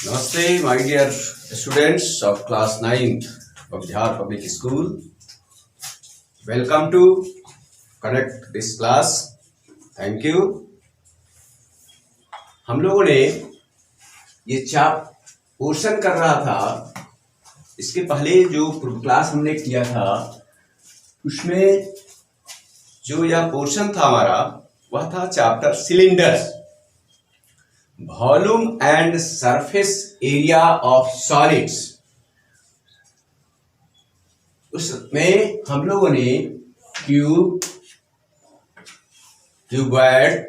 Namaste, my dear students of class 9th of Bihar Public School. Welcome to connect this class. Thank you. हम लोगों ने ये portion कर रहा था, इसके पहले जो क्लास हमने किया था उसमें जो यह पोर्शन था हमारा वह था chapter cylinders, volume and surface area of solids. उसमें हम लोगों ने क्यूबॉइड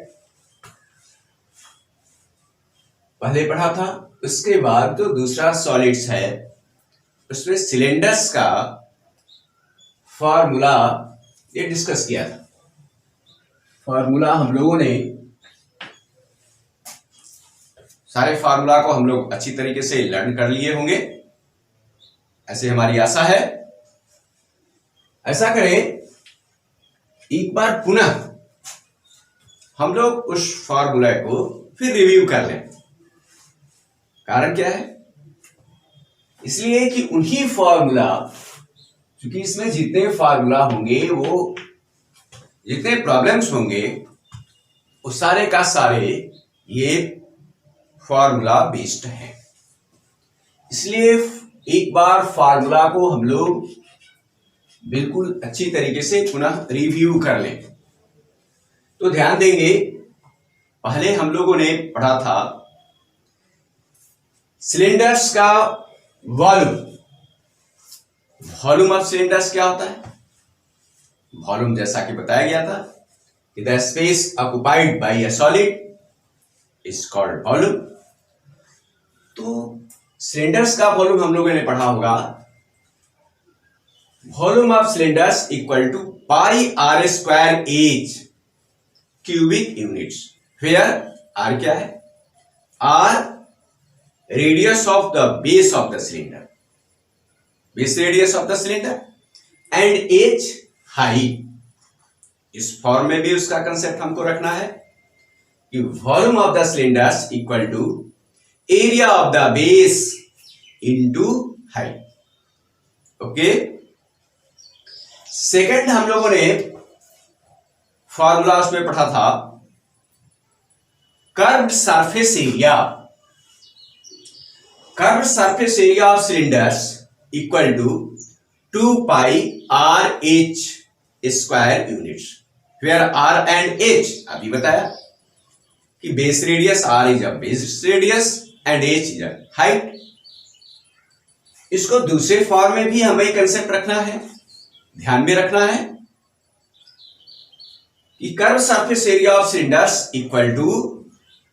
पहले पढ़ा था। उसके बाद जो दूसरा सॉलिड्स है उसमें सिलेंडर्स का फॉर्मूला ये डिस्कस किया था। फॉर्मूला हम लोगों ने सारे फार्मूला को हम लोग अच्छी तरीके से लर्न कर लिए होंगे, ऐसे हमारी आशा है। ऐसा करें एक बार पुनः हम लोग उस फार्मूला को फिर रिव्यू कर लें। कारण क्या है? इसलिए कि उन्हीं फार्मूला, क्योंकि इसमें जितने फार्मूला होंगे वो जितने प्रॉब्लम्स होंगे वो सारे का सारे ये फार्मूला बेस्ड है। इसलिए एक बार फार्मूला को हम लोग बिल्कुल अच्छी तरीके से पुनः रिव्यू कर लें। तो ध्यान देंगे, पहले हम लोगों ने पढ़ा था सिलेंडर्स का वॉल्यूम। वॉल्यूम ऑफ सिलेंडर्स क्या होता है? वॉल्यूम जैसा कि बताया गया था कि the space occupied by a solid is called volume. तो सिलेंडर्स का वॉल्यूम हम लोगों ने पढ़ा होगा, volume of cylinders equal to pi are square H cubic units, where R क्या है? R radius of the base of the cylinder, base radius of the cylinder, and H height. इस form में भी उसका कंसेप्ट हमको रखना है कि volume of the cylinders equal to area of the base into height. Okay. Second हम लोगों ने फॉर्मूला उसमें पढ़ा था curved surface area. Curved surface area of cylinders equal to 2 pi are H square units, where R and H अभी बताया कि base radius R is a base radius and H is a height. इसको दूसरे form में भी हमें concept रखना है, ध्यान में रखना है कि curve surface area of cylinders equal to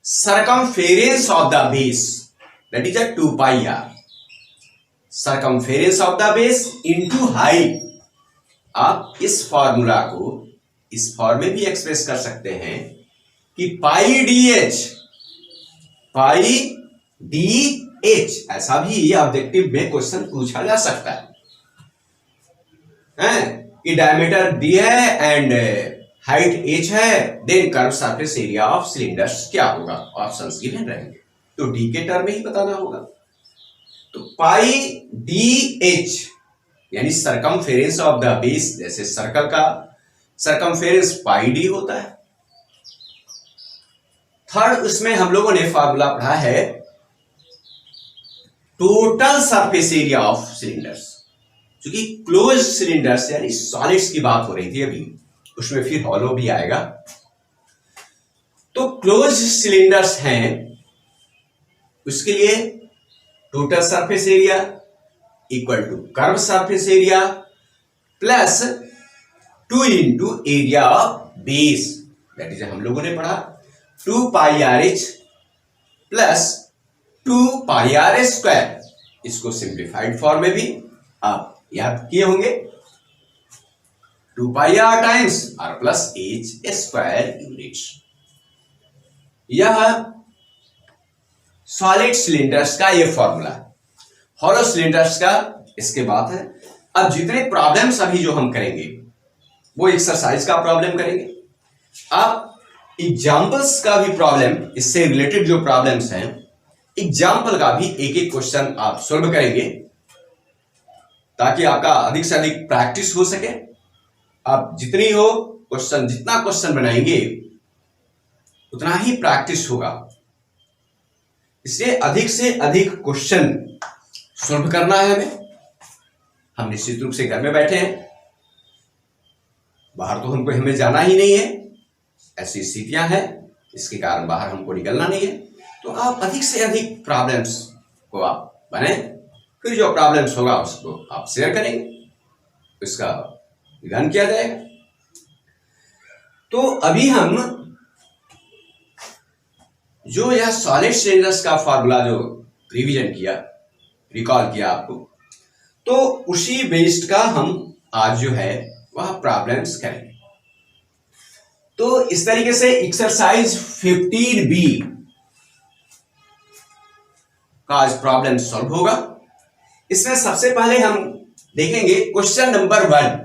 circumference of the base, that is a 2 pi R, circumference of the base into height. आप इस फॉर्मूला को इस फॉर्म में भी एक्सप्रेस कर सकते हैं कि पाई डी एच, पाई डी एच, ऐसा भी ऑब्जेक्टिव में क्वेश्चन पूछा जा सकता है कि डायमीटर डी है एंड हाइट एच है, then curve surface area of cylinders क्या होगा? ऑप्शंस गिवन रहेंगे, तो डी के टर्म में ही बताना होगा। तो पाई डी एच यानी सर्कमफेरेंस ऑफ द बेस, जैसे सर्कल का सर्कमफेरेंस पाई डी होता है। थर्ड उसमें हम लोगों ने फार्मूला पढ़ा है total surface area of cylinders, क्योंकि क्लोज सिलेंडर्स यानी सॉलिड्स की बात हो रही थी अभी, उसमें फिर हॉलो भी आएगा। तो क्लोज सिलेंडर्स हैं, उसके लिए total surface area equal to curve surface area plus 2 into area of base, that is हम लोगों ने पढ़ा 2 pi are h plus 2 pi are square. इसको सिंप्लीफाइड फॉर्म में भी आप याद किए होंगे, 2 pi r times r plus h square units. यह सॉलिड सिलेंडर्स का ये फॉर्मूला है। हॉलो सिलेंडर्स का इसके बाद है। अब जितने प्रॉब्लम्स अभी जो हम करेंगे वो एक्सरसाइज का प्रॉब्लम करेंगे। अब एग्जाम्पल्स का भी प्रॉब्लम, इससे रिलेटेड जो प्रॉब्लम्स हैं एग्जाम्पल का भी एक एक क्वेश्चन आप सॉल्व करेंगे ताकि आपका अधिक से अधिक प्रैक्टिस हो सके। आप जितना क्वेश्चन बनाएंगे उतना ही प्रैक्टिस होगा। इसलिए अधिक से अधिक क्वेश्चन सॉल्व करना है हमें। हम निश्चित रूप से घर में बैठे हैं, बाहर तो हमें जाना ही नहीं है, ऐसी स्थितियां हैं, इसके कारण बाहर हमको निकलना नहीं है। तो आप अधिक से अधिक प्रॉब्लम्स को आप बने, फिर जो प्रॉब्लम्स होगा उसको आप शेयर करेंगे, इसका निदान किया जाएगा। तो अभी हम जो यह सॉलिड सिलेंडर्स का फॉर्मूला जो रिवीजन किया, रिकॉल किया आपको, तो उसी बेस्ड का हम आज जो है वह प्रॉब्लम्स करेंगे। तो इस तरीके से एक्सरसाइज 15B का आज प्रॉब्लम सॉल्व होगा। इसमें सबसे पहले हम देखेंगे क्वेश्चन नंबर 1।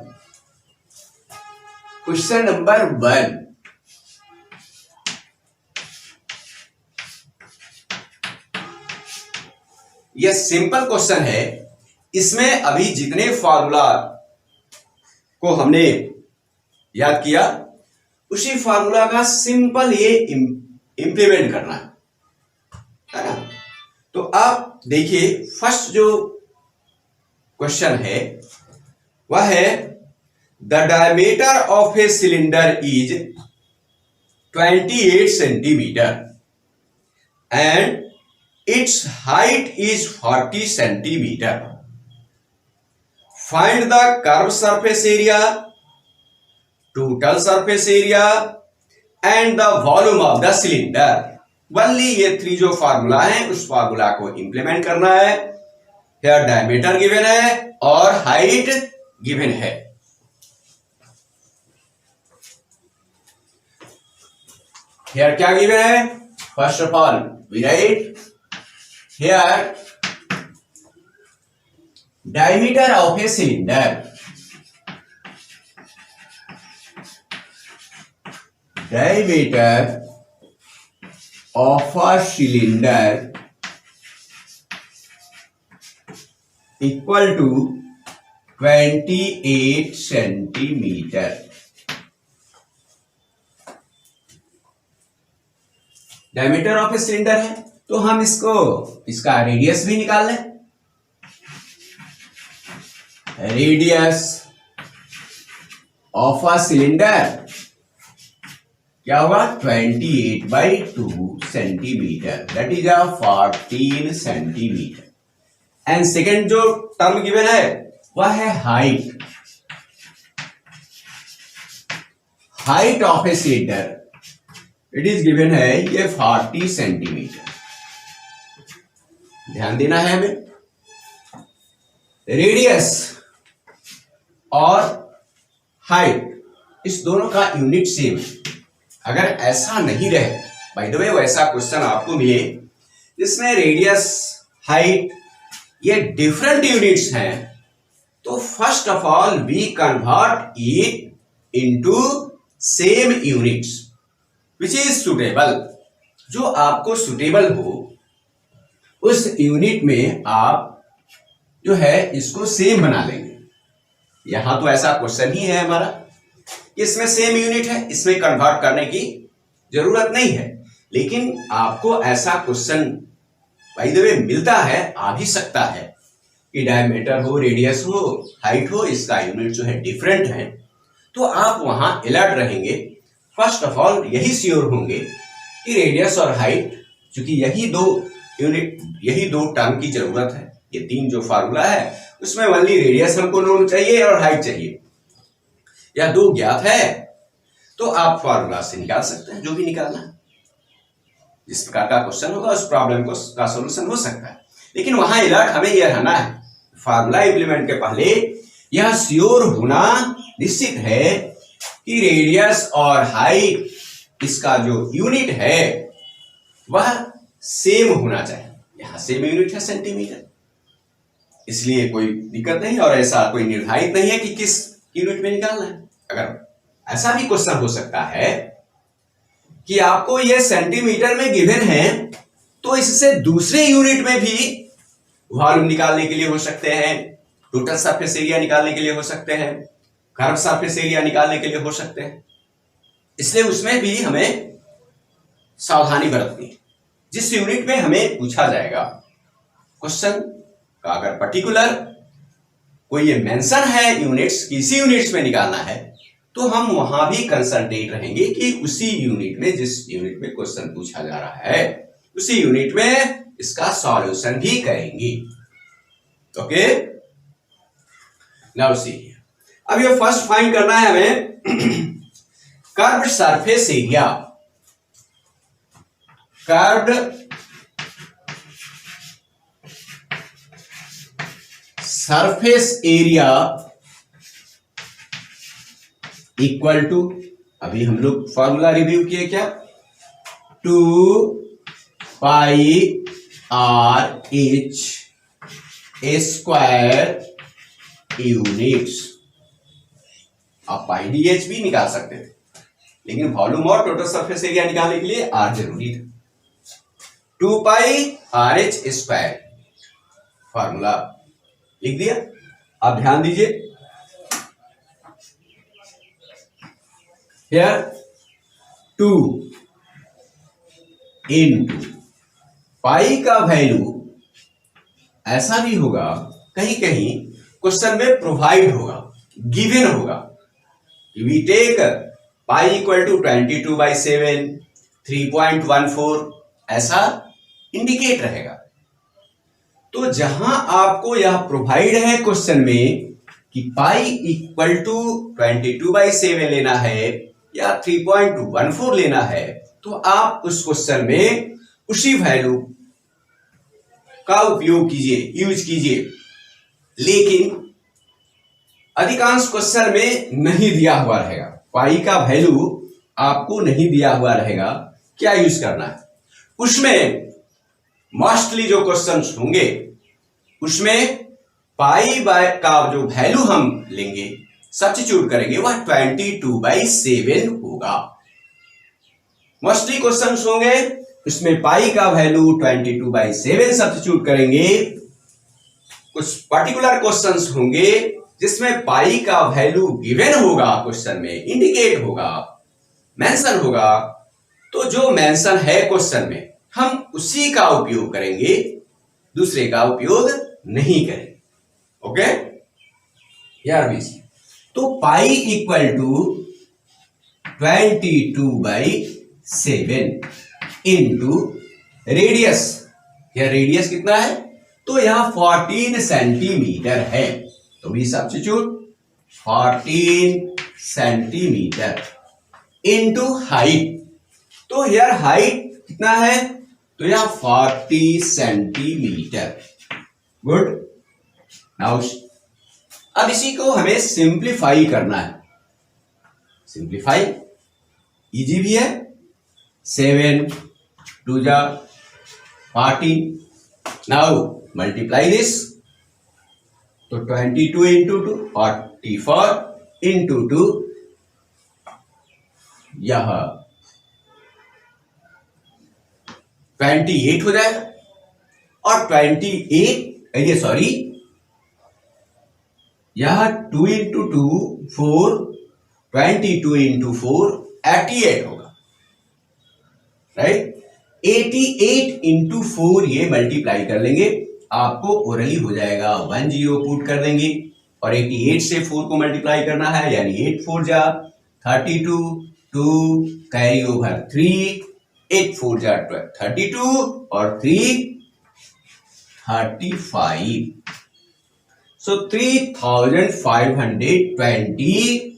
क्वेश्चन नंबर 1, यह सिंपल क्वेश्चन है। इसमें अभी जितने फॉर्मूला को हमने याद किया उसी फॉर्मूला का सिंपल ये इंप्लीमेंट करना है ना। तो आप देखिए, फर्स्ट जो क्वेश्चन है वह है the diameter of a cylinder is 28 centimetre and its height is 40 centimeter. Find the curved surface area, total surface area and the volume of the cylinder. Only ये 3 जो फार्मूला है उस फार्मूला को implement करना है। Here diameter given है और height given है। Here क्या given है? First of all we write here diameter of a cylinder, diameter of a cylinder equal to 28 centimeter. Diameter of a cylinder है तो हम इसका रेडियस भी निकाल लें। रेडियस ऑफ अ सिलेंडर क्या होगा? 28/2 centimetre, that is 14 centimetre. And second जो टर्म गिवन है वह है height. Height of a cylinder it is given है ये 40 सेंटीमीटर। ध्यान देना है हमें। रेडियस और हाइट इस दोनों का यूनिट सेम है। अगर ऐसा नहीं रहे, बाय द वे वैसा क्वेश्चन आपको मिले जिसमें रेडियस हाइट ये डिफरेंट यूनिट्स हैं, तो first of all we convert it into same units which is suitable. जो आपको सुटेबल हो उस यूनिट में आप जो है इसको सेम बना लेंगे। यहां तो ऐसा क्वेश्चन ही है हमारा, इसमें सेम यूनिट है, इसमें कन्वर्ट करने की जरूरत नहीं है। लेकिन आपको ऐसा क्वेश्चन बाय द वे मिलता है, आ भी सकता है कि डायमीटर हो, रेडियस हो, हाइट हो, इसका यूनिट जो है डिफरेंट है, तो आप वहां अलर्ट रहेंगे। फर्स्ट ऑफ ऑल यही श्योर होंगे कि रेडियस और हाइट, चूंकि यही दो टर्म की जरूरत है। ये 3 जो फार्मूला है उसमें ओनली रेडियस हमको नोन चाहिए और हाइट चाहिए, या 2 ज्ञात है, तो आप फार्मूला से निकाल सकते हैं जो भी निकालना है। जिस प्रकार का क्वेश्चन होगा उस प्रॉब्लम का सॉल्यूशन हो सकता है। लेकिन वहां अलर्ट हमें यह रहना है, फार्मूला इंप्लीमेंट के पहले यह श्योर होना निश्चित है कि रेडियस और हाइट इसका जो यूनिट है वह सेम होना चाहिए। यहां सेम यूनिट है सेंटीमीटर, इसलिए कोई दिक्कत नहीं और ऐसा कोई निर्धारित नहीं है कि किस यूनिट में निकालना है। अगर ऐसा भी क्वेश्चन हो सकता है कि आपको यह सेंटीमीटर में गिवन है तो इससे दूसरे यूनिट में भी वॉल्यूम निकालने के लिए हो सकते हैं, टोटल सरफेस एरिया निकालने के लिए हो सकते हैं, कर्व सरफेस एरिया निकालने के लिए हो सकते हैं। इसलिए उसमें भी हमें सावधानी बरतनी है। जिस यूनिट में हमें पूछा जाएगा क्वेश्चन का, अगर पर्टिकुलर कोई ये मेंशन है यूनिट्स, किसी यूनिट्स में निकालना है, तो हम वहां भी कंसंट्रेट रहेंगे कि उसी यूनिट में, जिस यूनिट में क्वेश्चन पूछा जा रहा है, उसी यूनिट में इसका सॉल्यूशन भी करेंगे। ओके, नाउ सी, अब ये फर्स्ट फाइंड करना है हमें curved surface area. Curved surface area equal to, अभी हम लोग फॉर्मूला रिव्यू किए क्या, 2 pi are H square units. आप पाई डी एच भी निकाल सकते थे, लेकिन वॉल्यूम और टोटल सरफेस एरिया निकालने के लिए आर जरूरी था। 2 pi are H square formula लिख दिया। आप ध्यान दीजिए, here 2 into पाई का वैल्यू ऐसा भी होगा, कहीं कहीं क्वेश्चन में प्रोवाइड होगा, गिवन होगा, we take pi equal to 22/7 3.14, ऐसा इंडिकेट रहेगा। तो जहां आपको यह प्रोवाइड है क्वेश्चन में कि पाई इक्वल टू 22/7 लेना है या 3.14 लेना है, तो आप उस क्वेश्चन में उसी वैल्यू का उपयोग कीजिए, यूज कीजिए। लेकिन अधिकांश क्वेश्चन में नहीं दिया हुआ रहेगा, पाई का वैल्यू आपको नहीं दिया हुआ रहेगा, क्या यूज करना है उसमें। मोस्टली जो क्वेश्चंस होंगे उसमें पाई बाय का जो वैल्यू हम लेंगे, सब्स्टिट्यूट करेंगे, वह 22/7 होगा। मोस्टली क्वेश्चंस होंगे उसमें पाई का वैल्यू 22/7 सब्स्टिट्यूट करेंगे। कुछ पर्टिकुलर क्वेश्चंस होंगे जिसमें पाई का वैल्यू गिवन होगा, क्वेश्चन में इंडिकेट होगा, मेंशन होगा। तो जो मेंशन है क्वेश्चन में हम उसी का उपयोग करेंगे, दूसरे का उपयोग नहीं करेंगे। ओके यार बीसी, तो pi equal to 22/7 into radius, यह रेडियस कितना है, तो यह 14 सेंटीमीटर है, तो भी सब्स्टिट्यूट 14 सेंटीमीटर इंटू हाइट, तो यार हाइट कितना है, तो यह 40 सेंटीमीटर। गुड, नाउ अब इसी को हमें सिंप्लीफाई करना है। सिंप्लीफाई इजी भी है, 7 2 जा 14, नाउ मल्टीप्लाई दिस, तो 22 इंटू 2 44 इंटू 2, यह 28 हो जाएगा। और 28 ये सॉरी, यह 2 इंटू 2 4, 22 इंटू 4 88 होगा, राइट। 88 इंटू 4 ये मल्टीप्लाई कर लेंगे, आपको ओरली हो जाएगा, 10 पुट कर देंगे, और 88 से 4 को मल्टीप्लाई करना है, यानी 8 4 जा 32, 2 कैरी ओवर 3, 8 4 जा 32 और 3 35, so 3520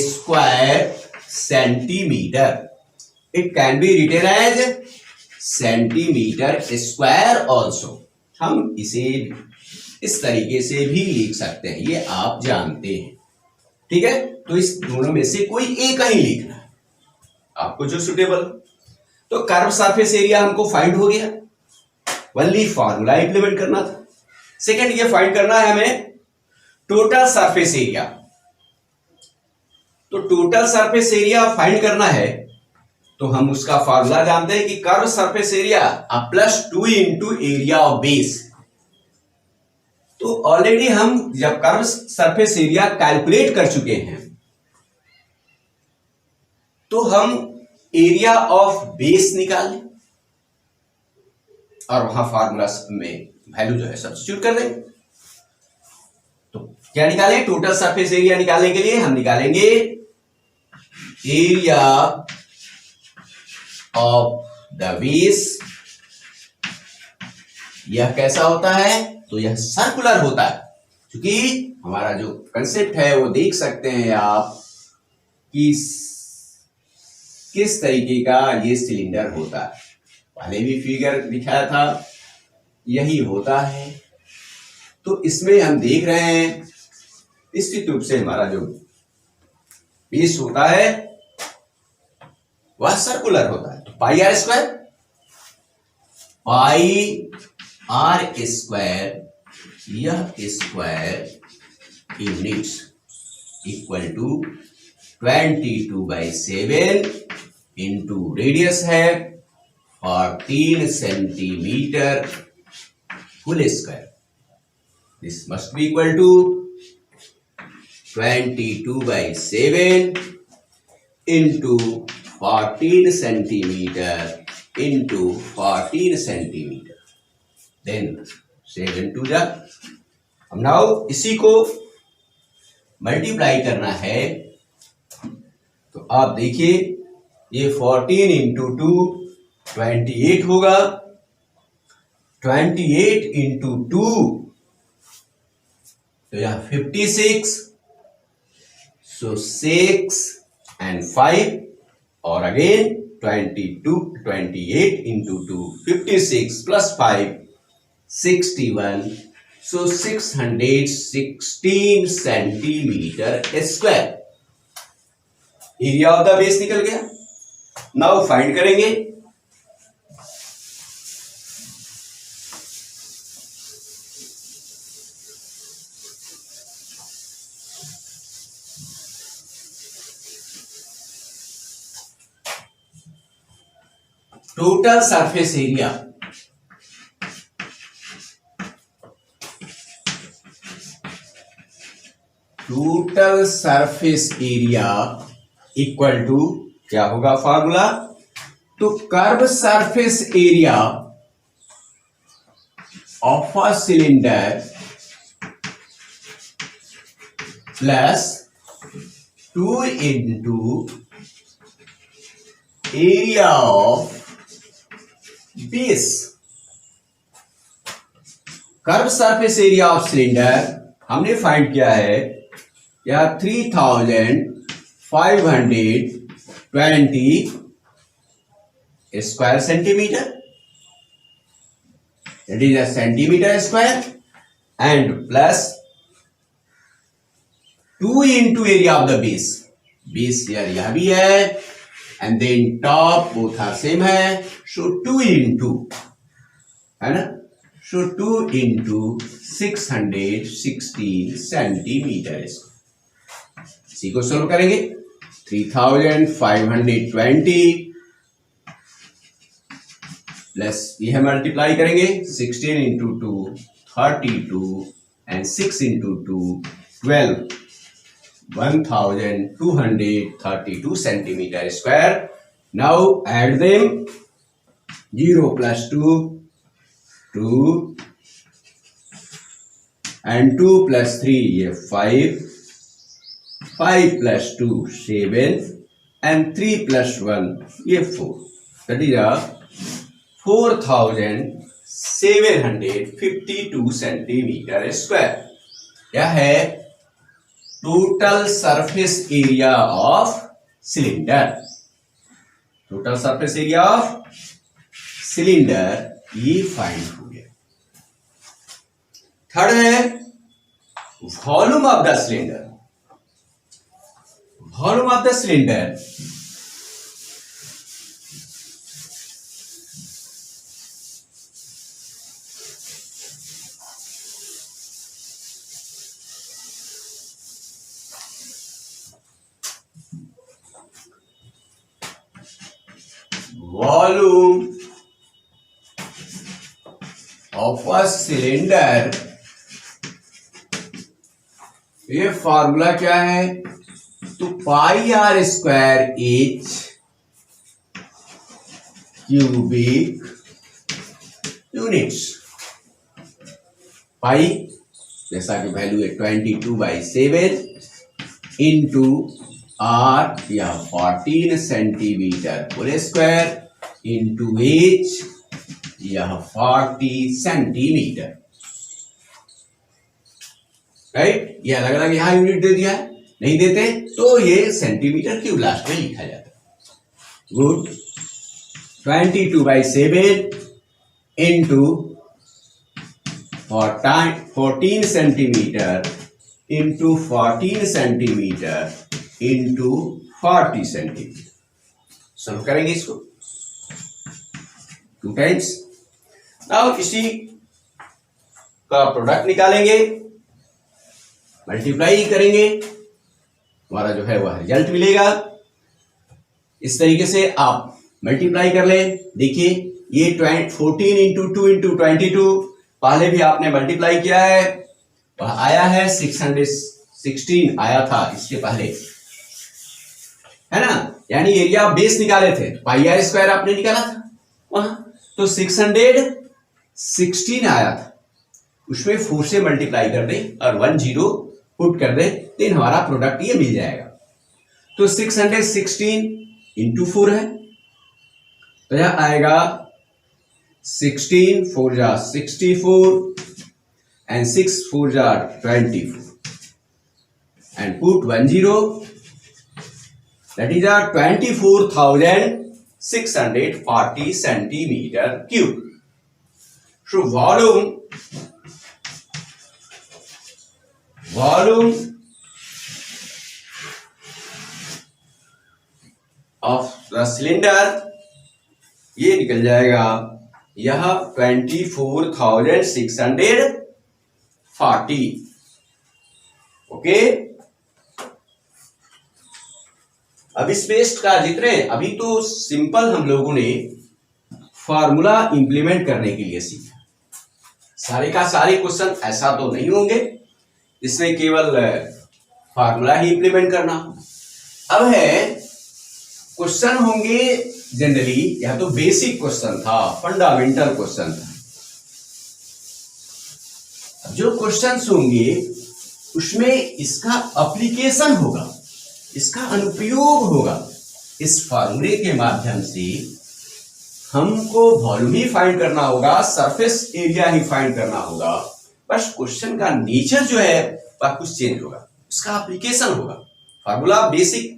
square centimeter. It can be written as centimeter square also. हम इसे इस तरीके से भी लिख सकते हैं, ये आप जानते हैं, ठीक है। तो इस दोनों में से कोई एक ही लिखना है आपको जो सुटेबल। तो कर्व सरफेस एरिया हमको फाइंड हो गया, ओनली फॉर्मूला इंप्लीमेंट करना था। सेकंड ये फाइंड करना है हमें टोटल सरफेस एरिया। तो टोटल सरफेस एरिया फाइंड करना है तो हम उसका फार्मूला जानते हैं कि curve surface area plus 2 into area of base. तो ऑलरेडी हम जब कर्व सरफेस एरिया कैलकुलेट कर चुके हैं तो हम एरिया ऑफ बेस निकालें और वहां फार्मूला में वैल्यू जो है सब्स्टिट्यूट कर देंगे। तो क्या निकालें? टोटल सरफेस एरिया निकालने के लिए हम निकालेंगे एरिया ऑफ द बेस। यह कैसा होता है? तो यह सर्कुलर होता है, क्योंकि हमारा जो कंसेप्ट है वो देख सकते हैं आप कि किस तरीके का ये सिलेंडर होता है। पहले भी फिगर दिखाया था, यही होता है। तो इसमें हम देख रहे हैं निश्चित रूप से हमारा जो बेस होता है वह सर्कुलर होता है। तो pi are square, pi are square, यह square units equal to 22/7 into radius है 14 centimetre full square. This must be equal to 22/7 into 14 centimetre into 14 centimetre, then 7 two जा। हम नाउ इसी को मल्टीप्लाई करना है। तो आप देखिए ये 14 इंटू 2 28 होगा, 28 इंटू 2 तो यह 56, सो 6 and 5 और again 28 into 2 56 plus 5 61, so 616 centimetre square area of the base निकल गया। नाउ फाइंड करेंगे total surface area. Total surface area equal to क्या होगा फॉर्मूला? तो curve surface area of a cylinder plus 2 into area of base. Curve surface area of cylinder हमने find किया है या 3520 square centimetre, that is a centimeter square, and plus 2 into area of the base। Base यह भी है and then top both are same है, so 2 into है ना, so 2 into 616 सेंटीमीटर। इसी को सोल्व करेंगे। 3520 प्लस यह मल्टीप्लाई करेंगे 16 into 2 32 and 6 into 2 12 1232 centimetre square. Now add them 0 plus 2 2 and 2 plus 3 ये 5 plus 2 7 and 3 plus 1 ये 4, that is 4752 सेंटीमीटर स्क्वायर। यह है total surface area of cylinder. Total surface area of cylinder ये find हो गया। Third है volume of the cylinder. Volume of the cylinder volume of a cylinder, ये formula क्या है? तो pi are square H cubic units. Pi जैसा कि वैल्यू है 22/7 इंटू आर या 14 सेंटीमीटर पूरे स्क्वायर इंटू एच यह 40 सेंटीमीटर। राइट, ये अलग अलग यहां यूनिट दे दिया है, नहीं देते तो ये सेंटीमीटर क्यूब लास्ट में लिखा जाता है। Good, 22/7 into 14 centimetre into 14 centimetre into 40 centimetre. Solve करेंगे इसको 2 टाइम्स। नाउ इसी का प्रोडक्ट निकालेंगे, मल्टीप्लाई करेंगे, हमारा जो है वह रिजल्ट मिलेगा। इस तरीके से आप मल्टीप्लाई कर लें। देखिए ये 14 इंटू 2 इंटू 22 पहले भी आपने मल्टीप्लाई किया है, वह आया है 616 आया था इसके पहले, है ना। यानी एरिया बेस निकाले थे, पाई आर स्क्वायर आपने निकाला था वहां, तो 616 आया था, उसमें 4 से मल्टीप्लाई कर दें और 10 पुट कर दें, देन हमारा प्रोडक्ट ये मिल जाएगा। तो 616 इंटू 4 है, तो यह आएगा 16 4 जा 64 and 6 4 जा 24 and put 10, that is a 24,640 centimeter cube. So volume of the cylinder ये निकल जाएगा, यह 24,640। ओके, अब इस पेस्ट का जिक्र है, अभी तो सिंपल हम लोगों ने फॉर्मूला इंप्लीमेंट करने के लिए सीखा। सारे का सारे क्वेश्चन ऐसा तो नहीं होंगे इसमें केवल फॉर्मूला ही इंप्लीमेंट करना। अब है क्वेश्चन होंगे जनरली, यह तो बेसिक क्वेश्चन था, फंडामेंटल क्वेश्चन था। जो क्वेश्चंस होंगे उसमें इसका एप्लीकेशन होगा, इसका अनुप्रयोग होगा। इस फॉर्मूले के माध्यम से हमको वॉल्यूम ही फाइंड करना होगा, सरफेस एरिया ही फाइंड करना होगा, बस क्वेश्चन का नेचर जो है वह कुछ चेंज होगा, उसका एप्लीकेशन होगा। फॉर्मूला बेसिक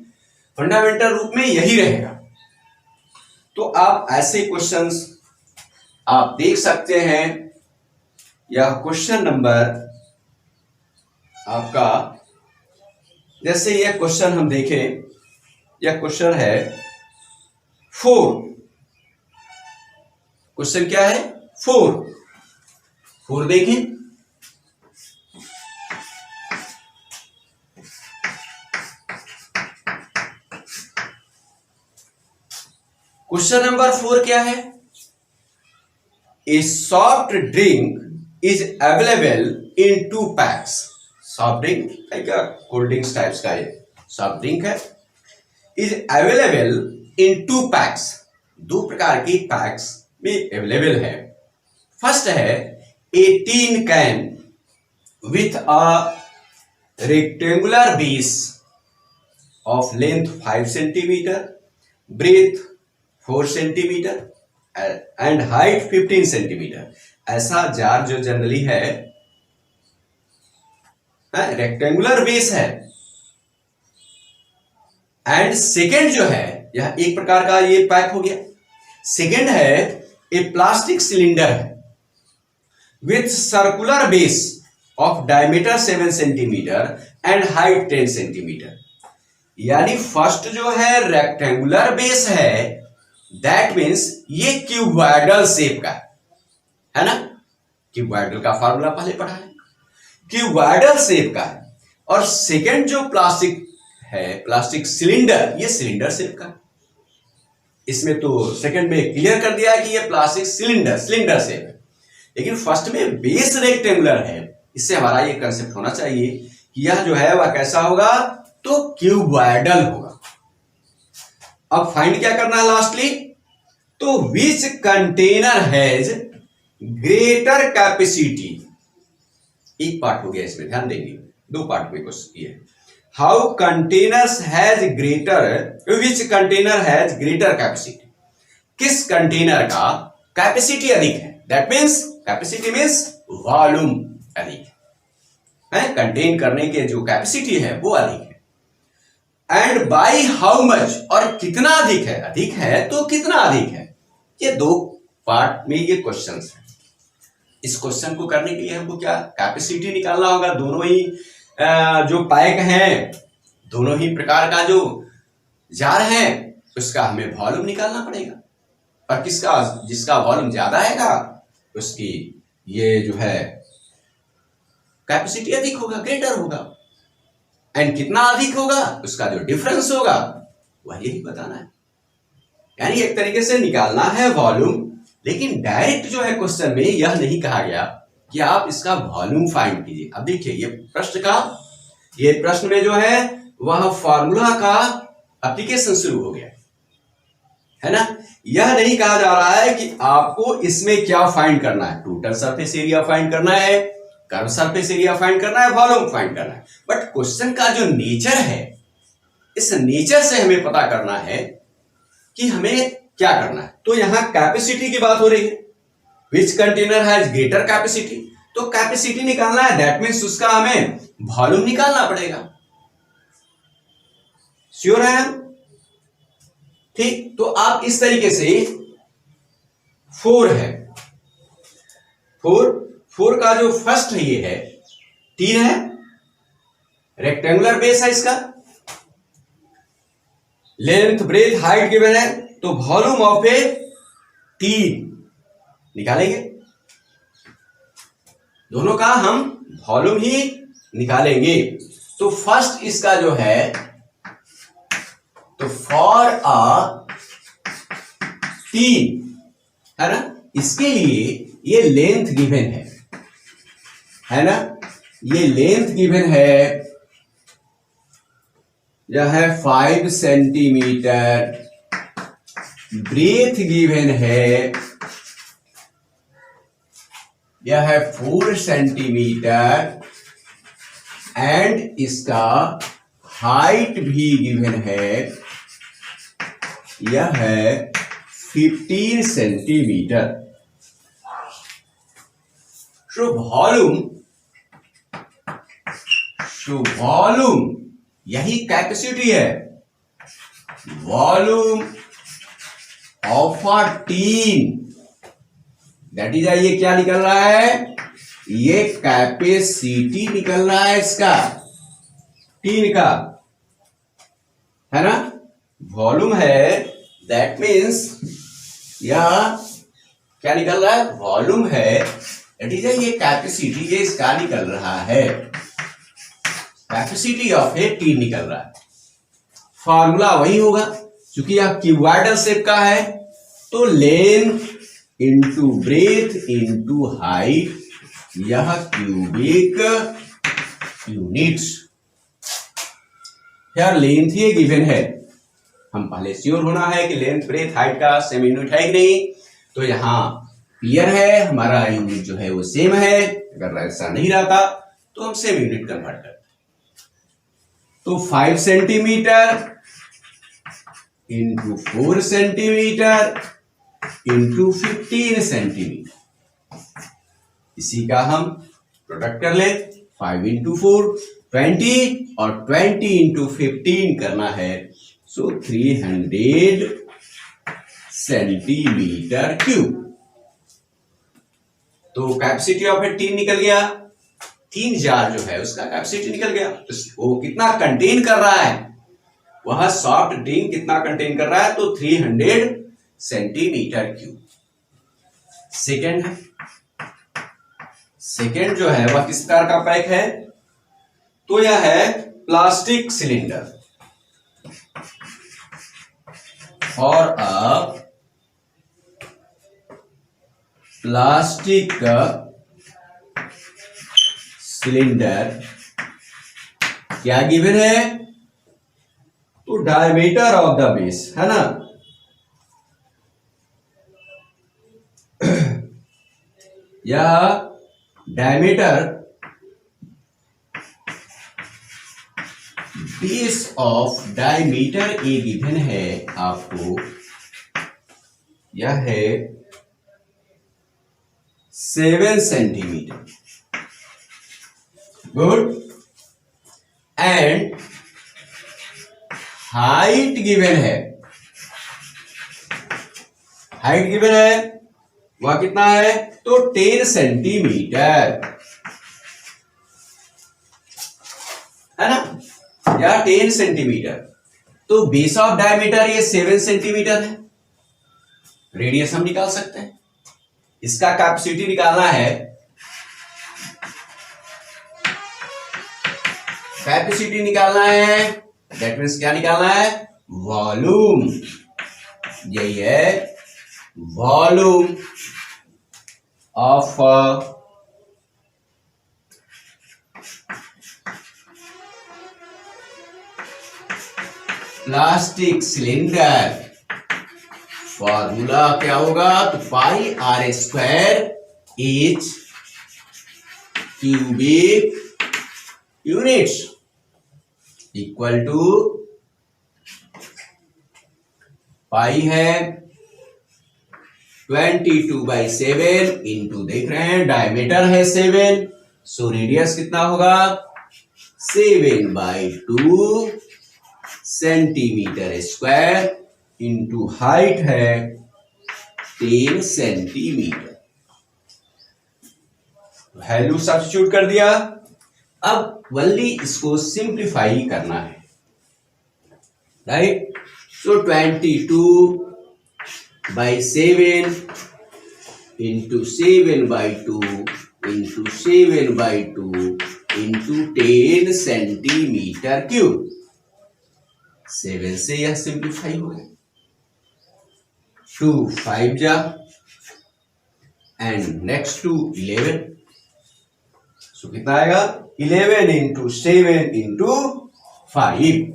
फंडामेंटल रूप में यही रहेगा। तो आप ऐसे क्वेश्चंस आप देख सकते हैं। यह क्वेश्चन नंबर आपका, जैसे यह क्वेश्चन हम देखें, यह क्वेश्चन है 4। क्वेश्चन क्या है? 4 देखें। क्वेश्चन नंबर 4 क्या है? ए soft drink is available in 2 PACS. Soft drink like cold drinks types का ये सॉफ्ट ड्रिंक है। इज अवेलेबल इन 2 पैक्स, 2 प्रकार की पैक्स में अवेलेबल है। फर्स्ट है 18 can with a rectangular base of length 5 centimetre, breadth 4 centimetre and height 15 centimetre. ऐसा jar जो जनरली है रेक्टेंगुलर बेस है। एंड सेकेंड जो है, यह एक प्रकार का ये पैक हो गया। सेकेंड है ए प्लास्टिक सिलेंडर है with circular base of diameter 7 centimetre and height 10 centimetre. यानी फर्स्ट जो है रेक्टेंगुलर बेस है, दैट मीन्स ये क्यूबॉइडल शेप का है ना। क्यूबॉइडल का फार्मूला पहले पढ़ा है, क्यूबॉइडल शेप का है। और सेकेंड जो प्लास्टिक है, प्लास्टिक सिलेंडर, ये सिलेंडर शेप का। इसमें तो सेकंड में क्लियर कर दिया है कि ये प्लास्टिक सिलेंडर शेप है, लेकिन फर्स्ट में बेस रेक्टेंगुलर है। इससे हमारा ये कंसेप्ट होना चाहिए कि यह जो है वह कैसा होगा, तो क्यूबॉइडल होगा। अब फाइंड क्या करना है लास्टली, तो विच कंटेनर हैज ग्रेटर कैपेसिटी। एक पार्ट हो गया, इसमें ध्यान देंगे, दो पार्ट में क्वेश्चन ये है। How containers has greater, which container has greater capacity, किस कंटेनर का कैपेसिटी अधिक है। That means capacity means volume अधिक है, कंटेन करने के जो कैपेसिटी है वो अधिक है। एंड बाई हाउ मच, और कितना अधिक है तो कितना अधिक है। ये दो पार्ट में ये क्वेश्चंस है। इस क्वेश्चन को करने के लिए हमको क्या कैपेसिटी निकालना होगा। दोनों ही जो पैक हैं, दोनों ही प्रकार का जो जार है उसका हमें वॉल्यूम निकालना पड़ेगा, और किसका, जिसका वॉल्यूम ज्यादा आएगा उसकी ये जो है कैपेसिटी अधिक होगा, ग्रेटर होगा। एंड कितना अधिक होगा, उसका जो डिफरेंस होगा वह यही बताना है। यानी एक तरीके से निकालना है वॉल्यूम, लेकिन डायरेक्ट जो है क्वेश्चन में यह नहीं कहा गया कि आप इसका वॉल्यूम फाइंड कीजिए। अब देखिए ये प्रश्न में जो है वह फार्मूला का एप्लीकेशन शुरू हो गया है ना। यह नहीं कहा जा रहा है कि आपको इसमें क्या फाइंड करना है, टोटल सरफेस एरिया फाइंड करना है, कर्व सरफेस एरिया फाइंड करना है, वॉल्यूम फाइंड करना है। बट क्वेश्चन का जो नेचर है, इस नेचर से हमें पता करना है कि हमें क्या करना है। तो यहां कैपेसिटी की बात हो रही है, विच कंटेनर हैज ग्रेटर कैपेसिटी, तो कैपेसिटी निकालना है, दैट मीन्स उसका हमें वॉल्यूम निकालना पड़ेगा। श्योर है हम? ठीक, तो आप इस तरीके से 4 है, 4 का जो फर्स्ट है ये है 3 है, रेक्टेंगुलर बेस है, इसका लेंथ ब्रेथ हाइट गिवन है, तो वॉल्यूम ऑफ ए 3 निकालेंगे। दोनों का हम वॉल्यूम ही निकालेंगे। तो फर्स्ट इसका जो है, तो फॉर अ 3 है ना, इसके लिए ये लेंथ गिवन है ना, ये लेंथ गिवन है, यह है 5 सेंटीमीटर, ब्रेथ गिवन है, यह है 4 सेंटीमीटर, एंड इसका हाइट भी गिवन है, यह है 15 सेंटीमीटर। तो वॉल्यूम यही कैपेसिटी है, volume of a tin, that is, ये क्या निकल रहा है, ये कैपेसिटी निकल रहा है इसका, टीन का, है ना। वॉल्यूम है, दैट मीन्स यह क्या निकल रहा है, वॉल्यूम है, दैट इज, ये कैपेसिटी, ये इसका निकल रहा है, कैपेसिटी ऑफ ए टीन निकल रहा है। फार्मूला वही होगा, क्योंकि यह क्यूबॉइडल शेप का है, तो length into breadth into height, यह क्यूबिक यूनिट्स। यार लेंथ ही गिवन है, हम पहले श्योर होना है कि लेंथ ब्रेथ हाइट का सेम यूनिट है कि नहीं। तो यहां क्लियर है, हमारा यूनिट जो है वो सेम है। अगर ऐसा नहीं रहता तो हम सेम यूनिट कन्वर्ट करते। तो 5 centimetre into 4 centimetre into 15 centimetre, इसी का हम प्रोडक्ट कर ले। 5 इंटू 4 20, और 20 इंटू 15 करना है, सो 300 सेंटीमीटर क्यूब। तो कैपेसिटी ऑफ ए टीन निकल गया, 3 जार जो है उसका कैपेसिटी निकल गया। वो कितना कंटेन कर रहा है, वह सॉफ्ट ड्रिंक कितना कंटेन कर रहा है, तो 300 सेंटीमीटर क्यूब। सेकेंड जो है वह किस प्रकार का पैक है, तो यह है plastic cylinder. for a plastic cylinder क्या गिवन है? तो डायमीटर ऑफ द बेस है ना, या diameter base of diameter A given है आपको, यह है 7 centimetre. Good. And height given है, हाइट गिवन है वह कितना है? तो 10 सेंटीमीटर है ना, या 10 सेंटीमीटर। तो बेस ऑफ डायमीटर ये 7 सेंटीमीटर है। रेडियस हम निकाल सकते हैं, इसका कैपेसिटी निकालना है। कैपेसिटी निकालना है, दैट मीन्स क्या निकालना है? वॉल्यूम। यही है volume of plastic cylinder. Formula क्या होगा? तो pi are square is cubic units equal to pi है 22/7 इंटू, देख रहे हैं डायमीटर है 7, सो रेडियस कितना होगा? 7/2 सेंटीमीटर स्क्वायर इंटू हाइट है 10 सेंटीमीटर। वैल्यू सब्स्टिट्यूट कर दिया। अब वनली इसको सिंप्लीफाई करना है, राइट? सो 22/7 into 7/2 into 7/2 into 10 centimetre cube. 7 से यह सिंप्लीफाई हो गया, 2 5 जा, एंड नेक्स्ट टू 11। सो कितना आएगा? 11 into 7 into 5।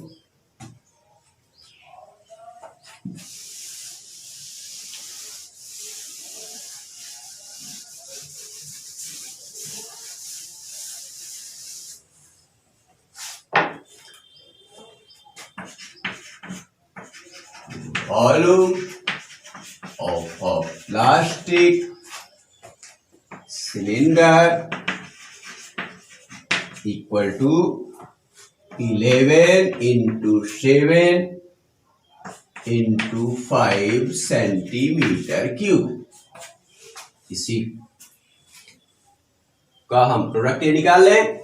Volume of a plastic cylinder equal to 11 into 7 into 5 centimetre cube. इसी का हम प्रोडक्ट ये निकाल लें,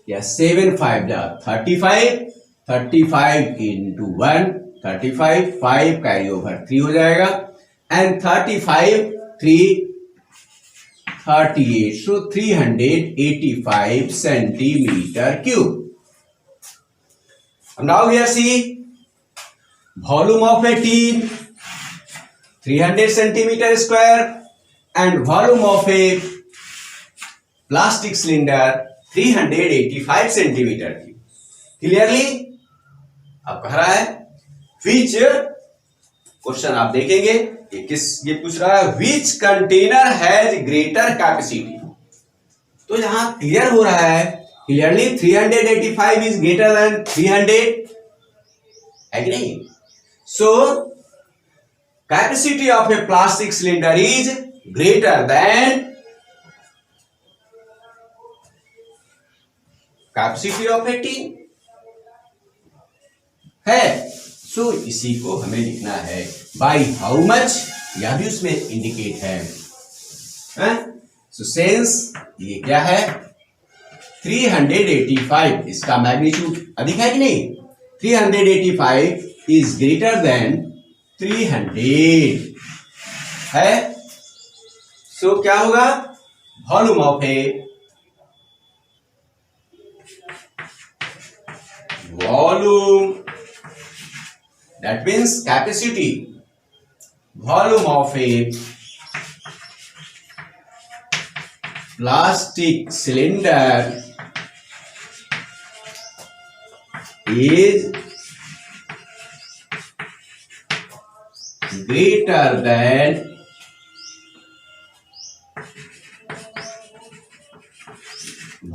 या 7 5 जा 35, 35 इंटू 1 35, 5 कैरी ओवर 3 हो जाएगा, and 35 3 38, so 385 centimetre cube. Now here see volume of a tin 300 centimetre square and volume of a plastic cylinder 385 centimetre cube. Clearly अब कह रहा है विच, क्वेश्चन आप देखेंगे ये पूछ रहा है विच कंटेनर हैज ग्रेटर कैपेसिटी। तो यहां क्लियर हो रहा है क्लियरली 385 इज ग्रेटर देन 300, है कि नहीं? So capacity of a plastic cylinder is greater than capacity of a tin है। सो इसी को हमें लिखना है बाय हाउ मच, यह भी उसमें इंडिकेट है। सो सेंस ये क्या है 385, इसका मैग्नीट्यूड अधिक है कि नहीं? 385 इज ग्रेटर देन 300 है। सो क्या होगा? Volume of A volume, that means capacity volume of a plastic cylinder is greater than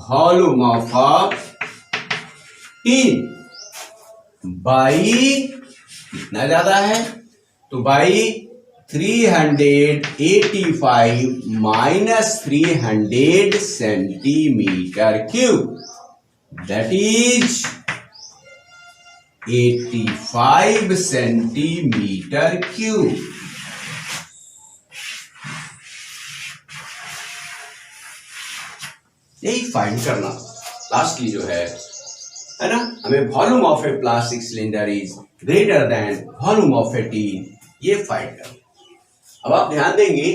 volume of a tin by कितना ज्यादा है तो by 385 minus 300 centimetre cube that is 85 centimetre cube. यही find करना lastly जो है ना, हमें volume of a plastic cylinder is greater then volume of a tin, ये फाइंड करना। अब आप ध्यान देंगे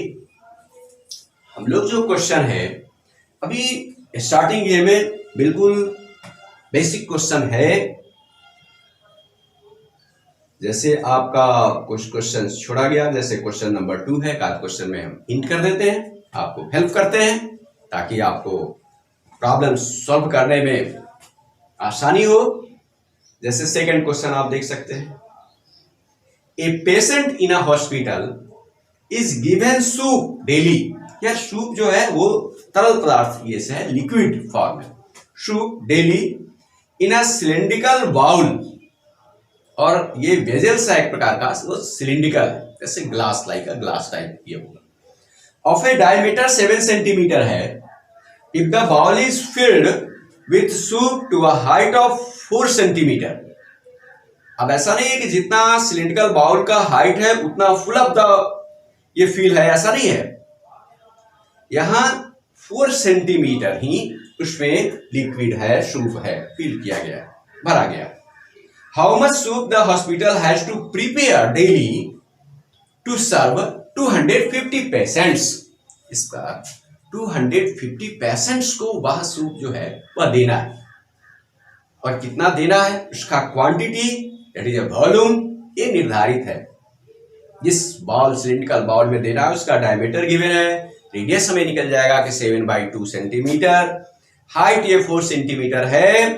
हम लोग जो क्वेश्चन है अभी स्टार्टिंग ये में बिल्कुल बेसिक क्वेश्चन है, जैसे आपका कुछ क्वेश्चन छोड़ा गया, जैसे क्वेश्चन नंबर 2 है, क्वेश्चन में हम हिंट कर देते हैं, आपको हेल्प करते हैं ताकि आपको प्रॉब्लम सॉल्व करने में आसानी हो। जैसे सेकंड क्वेश्चन आप देख सकते हैं, a patient in a hospital is given soup daily. यार सूप जो है वो तरल पदार्थ ये से है, लिक्विड फॉर्म में, सूप डेली इन अ सिलिंड्रिकल बाउल, और ये वेजल्स है एक प्रकार का, वो सिलिंड्रिकल है, जैसे ग्लास लाइक ग्लास टाइप ये होगा, ऑफ ए डायमीटर 7 सेंटीमीटर है। If the bowl is filled with soup to a height of 4 centimetre. अब ऐसा नहीं है कि जितना सिलिंड्रिकल बाउल का हाइट है उतना फुल ऑफ द ये फील है, ऐसा नहीं है, यहां 4 सेंटीमीटर ही उसमें लिक्विड है, सूप है, फिल किया गया, भरा गया। How much soup the hospital has to prepare daily to serve 250 patients. इसका 250 पेशेंट्स को वह सूप जो है वह देना है, और कितना देना है उसका क्वांटिटी दैट इज वॉल्यूम ये निर्धारित है। जिस बाउल सिलिंड्रिकल बाउल में देना है उसका डायमीटर गिवन है, रेडियस हमें निकल जाएगा कि 7/2 सेंटीमीटर, हाइट ये 4 सेंटीमीटर है,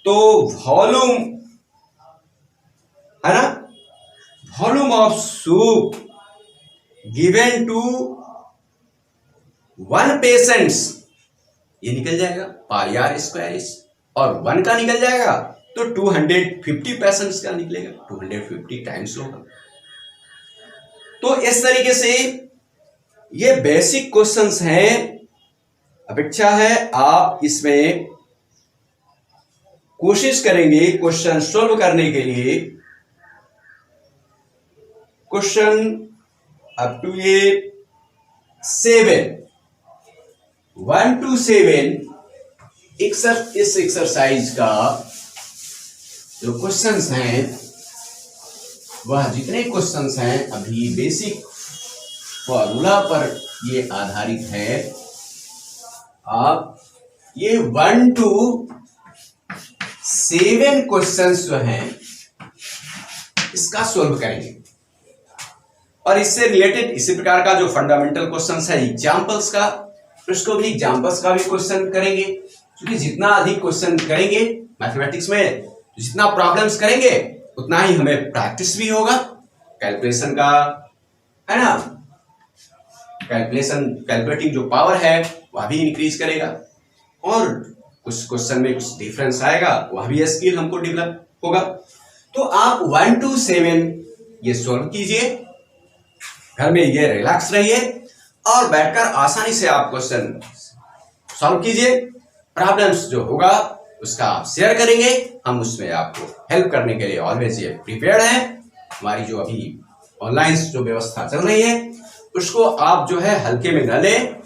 तो वॉल्यूम है ना, volume of soup given to 1 patients ये निकल जाएगा पाई आर स्क्वायर, और 1 का निकल जाएगा तो 250 पेशेंट्स का निकलेगा, 250 टाइम्स होगा। तो इस तरीके से ये बेसिक क्वेश्चंस हैं। अपेक्षा है आप इसमें कोशिश करेंगे क्वेश्चन सॉल्व करने के लिए। क्वेश्चन अप टू ये 7 1 to 7 इस एक्सरसाइज का जो क्वेश्चंस हैं वह जितने क्वेश्चंस हैं अभी बेसिक फॉर्मूला पर ये आधारित है। आप ये 1 to 7 क्वेश्चंस जो हैं इसका सॉल्व करेंगे, और इससे रिलेटेड इसी प्रकार का जो फंडामेंटल क्वेश्चंस है एग्जांपल्स का, उसको भी एग्जांपल्स का भी क्वेश्चन करेंगे, क्योंकि जितना अधिक क्वेश्चन करेंगे मैथमेटिक्स में, जितना प्रॉब्लम्स करेंगे उतना ही हमें प्रैक्टिस भी होगा, कैलकुलेशन का है ना, कैलकुलेटिंग जो पावर है वह भी इंक्रीज करेगा, और कुछ क्वेश्चन में कुछ डिफरेंस आएगा, वह भी स्किल हमको डेवलप होगा। तो आप 1 to 7 ये सॉल्व कीजिए, घर में ये रिलैक्स रहिए और बैठकर आसानी से आप क्वेश्चन सॉल्व कीजिए। प्रॉब्लम्स जो होगा उसका आप शेयर करेंगे, हम उसमें आपको हेल्प करने के लिए ऑलवेज ये प्रिपेयर्ड हैं। हमारी जो अभी ऑनलाइन जो व्यवस्था चल रही है उसको आप जो है हल्के में न लें,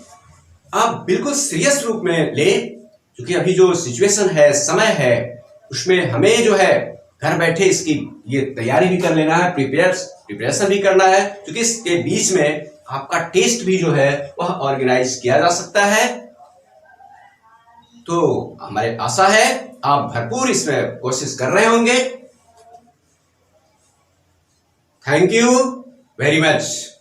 आप बिल्कुल सीरियस रूप में लें, क्योंकि अभी जो सिचुएशन है, समय है, उसमें हमें जो है घर बैठे इसकी ये तैयारी भी कर लेना है, प्रिपरेशन भी करना है, क्योंकि इसके बीच में आपका टेस्ट भी जो है वह ऑर्गेनाइज किया जा सकता है। तो हमारी आशा है आप भरपूर इसमें कोशिश कर रहे होंगे। Thank you. Very much.